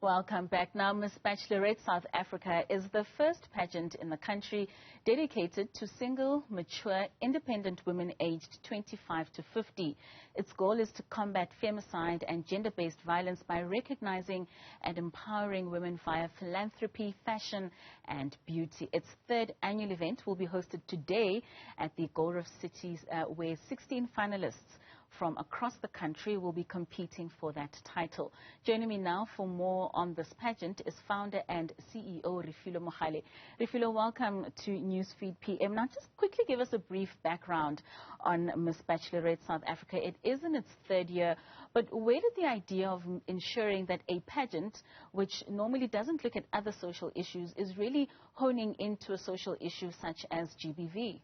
Welcome back. Now, Miss Bachelorette South Africa is the first pageant in the country dedicated to single, mature, independent women aged 25 to 50. Its goal is to combat femicide and gender-based violence by recognizing and empowering women via philanthropy, fashion, and beauty. Its third annual event will be hosted today at the Gold Reef Cities, where 16 finalists from across the country will be competing for that title. Joining me now for more on this pageant is founder and CEO Refilwe Mogale. Refilwe, welcome to Newsfeed PM. Now, just quickly give us a brief background on Miss Bachelorette South Africa. It is in its third year, but where did the idea of ensuring that a pageant, which normally doesn't look at other social issues, is really honing into a social issue such as GBV?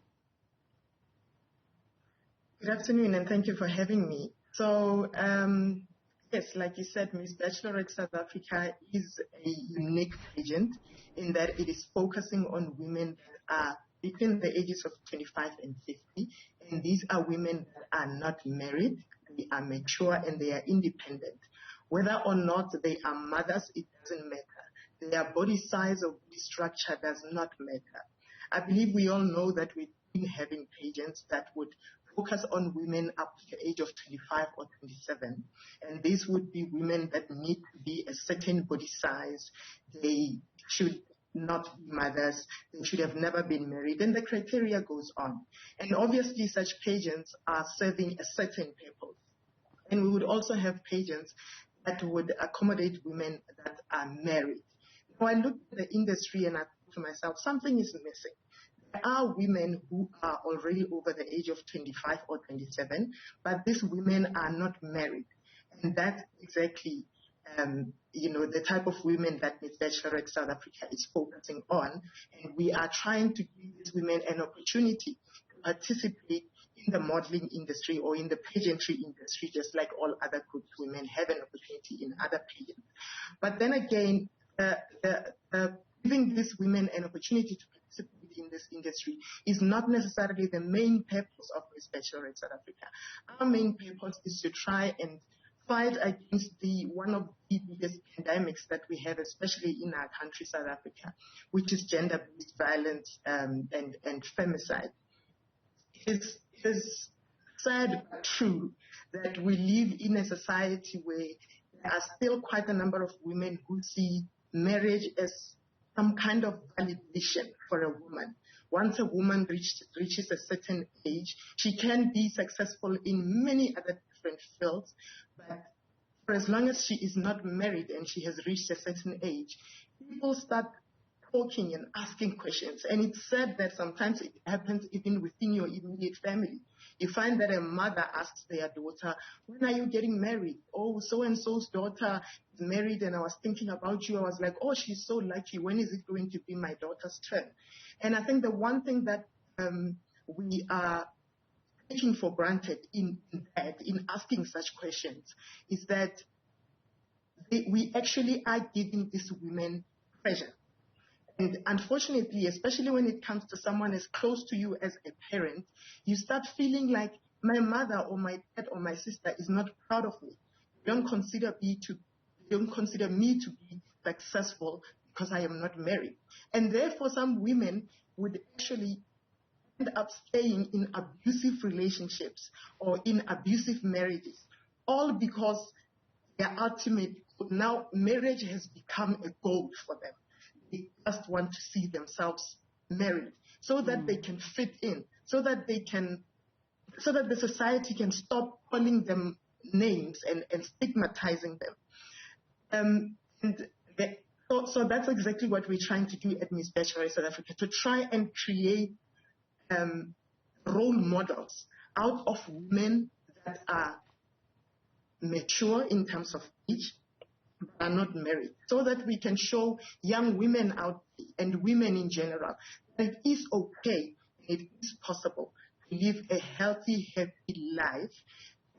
Good afternoon, and thank you for having me. So, yes, like you said, Miss Bachelorette South Africa is a unique pageant in that it is focusing on women that are between the ages of 25 and 50, and these are women that are not married, they are mature, and they are independent. Whether or not they are mothers, it doesn't matter. Their body size or body structure does not matter. I believe we all know that we've been having pageants that would focus on women up to the age of 25 or 27. And these would be women that need to be a certain body size. They should not be mothers. They should have never been married. And the criteria goes on. And obviously such pageants are serving a certain purpose. And we would also have pageants that would accommodate women that are married. Now I looked at the industry and I thought to myself, something is missing. There are women who are already over the age of 25 or 27, but these women are not married. And that's exactly, the type of women that Miss Bachelorette South Africa is focusing on. And we are trying to give these women an opportunity to participate in the modeling industry or in the pageantry industry, just like all other groups. Women have an opportunity in other pageants. But then again, giving these women an opportunity to participate in this industry is not necessarily the main purpose of Miss Bachelorette South Africa. Our main purpose is to try and fight against one of the biggest pandemics that we have, especially in our country, South Africa, which is gender-based violence and femicide. It is sad but true that we live in a society where there are still quite a number of women who see marriage as some kind of validation for a woman. Once a woman reaches a certain age, she can be successful in many other different fields, but for as long as she is not married and she has reached a certain age, people start talking and asking questions. And it's sad that sometimes it happens even within your immediate family. You find that a mother asks their daughter, when are you getting married? Oh, so-and-so's daughter is married and I was thinking about you. I was like, oh, she's so lucky. When is it going to be my daughter's turn? And I think the one thing that we are taking for granted in asking such questions is that we actually are giving these women pressure. And unfortunately, especially when it comes to someone as close to you as a parent, you start feeling like my mother or my dad or my sister is not proud of me. They don't consider me to be successful because I am not married. And therefore, some women would actually end up staying in abusive relationships or in abusive marriages, all because their ultimate goal, now marriage has become a goal for them. They just want to see themselves married so that they can fit in, so that the society can stop calling them names and stigmatizing them. So that's exactly what we're trying to do at Miss Bachelorette South Africa, to try and create role models out of women that are mature in terms of age, are not married, so that we can show young women out and women in general that it is okay, it is possible to live a healthy, happy life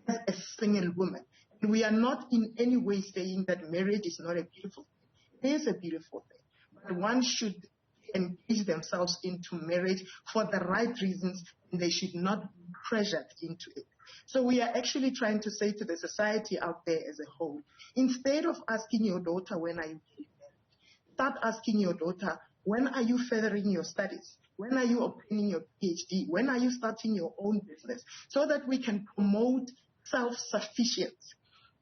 as a single woman. And we are not in any way saying that marriage is not a beautiful thing. It is a beautiful thing. But one should engage themselves into marriage for the right reasons, and they should not be pressured into it. So we are actually trying to say to the society out there as a whole, instead of asking your daughter, when are you getting married, start asking your daughter, when are you furthering your studies? When are you obtaining your PhD? When are you starting your own business? So that we can promote self-sufficiency.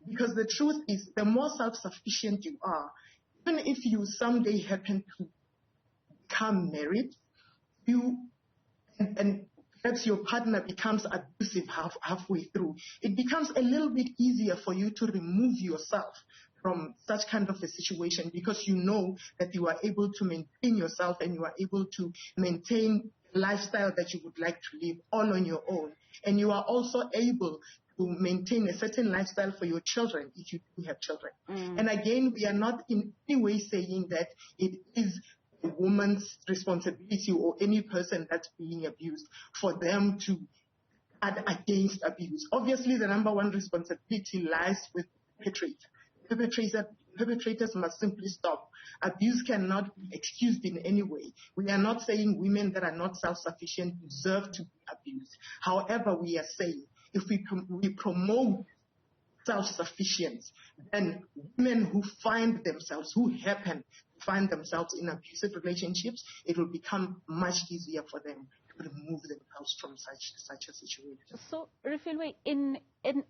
Because the truth is, the more self-sufficient you are, even if you someday happen to become married, and perhaps your partner becomes abusive halfway through, it becomes a little bit easier for you to remove yourself from such kind of a situation, because you know that you are able to maintain yourself and you are able to maintain the lifestyle that you would like to live all on your own. And you are also able to maintain a certain lifestyle for your children if you do have children. And again, we are not in any way saying that it is a woman's responsibility or any person that's being abused for them to add against abuse. Obviously, the number one responsibility lies with the perpetrator. Perpetrators must simply stop. Abuse cannot be excused in any way. We are not saying women that are not self-sufficient deserve to be abused. However, we are saying if we promote self-sufficiency, then women who happen to find themselves in abusive relationships, it will become much easier for them to remove themselves from such a situation. So, Refilwe,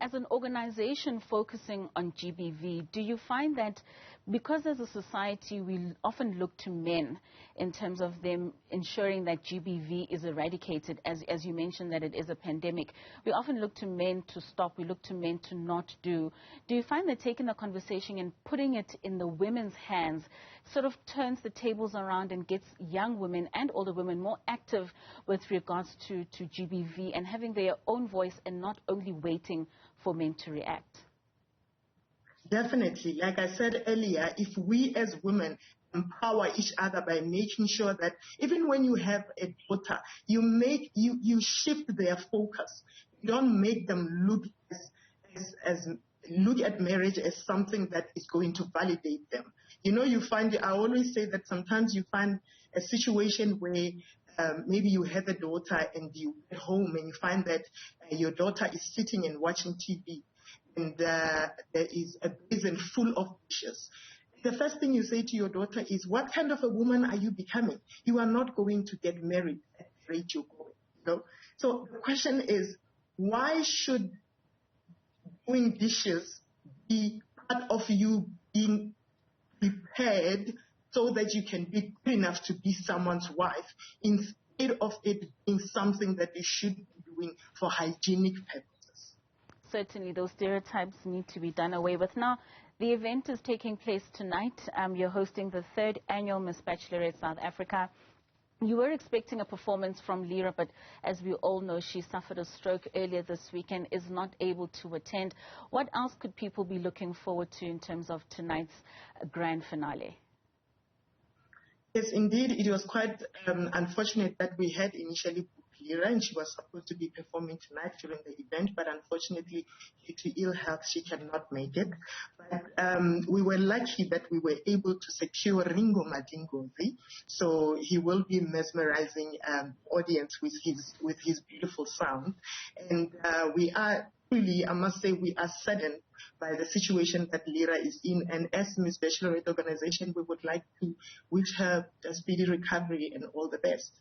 as an organization focusing on GBV, do you find that because as a society we often look to men in terms of them ensuring that GBV is eradicated, as you mentioned that it is a pandemic, we often look to men to stop, we look to men to not do. Do you find that taking the conversation and putting it in the women's hands sort of turns the tables around and gets young women and older women more active with regards to GBV and having their own voice and not only waiting for men to react? Definitely. Like I said earlier, if we as women empower each other by making sure that even when you have a daughter, you shift their focus. You don't make them look look at marriage as something that is going to validate them. You know, I always say that sometimes you find a situation where maybe you have a daughter and you get home and you find that your daughter is sitting and watching TV and there is a basin full of dishes. The first thing you say to your daughter is, what kind of a woman are you becoming? You are not going to get married at the rate you're going. You know? So the question is, why should doing dishes be part of you being prepared so that you can be good enough to be someone's wife, instead of it being something that you should be doing for hygienic purposes? Certainly, those stereotypes need to be done away with. Now, the event is taking place tonight. You're hosting the 3rd annual Miss Bachelorette South Africa. You were expecting a performance from Lira, but as we all know, she suffered a stroke earlier this week and is not able to attend. What else could people be looking forward to in terms of tonight's grand finale? Yes, indeed. It was quite unfortunate that we had initially booked Lira, and she was supposed to be performing tonight during the event, but unfortunately, due to ill health, she cannot make it. But we were lucky that we were able to secure Ringo Madingozi, so he will be mesmerizing audience with his beautiful sound. And we are really, I must say, we are saddened by the situation that Lira is in, and as Miss Bachelorette organization, we would like to wish her a speedy recovery and all the best.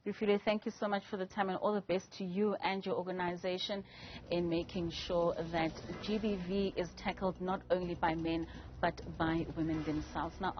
Refilwe, thank you so much for the time, and all the best to you and your organization in making sure that GBV is tackled not only by men but by women themselves. Now,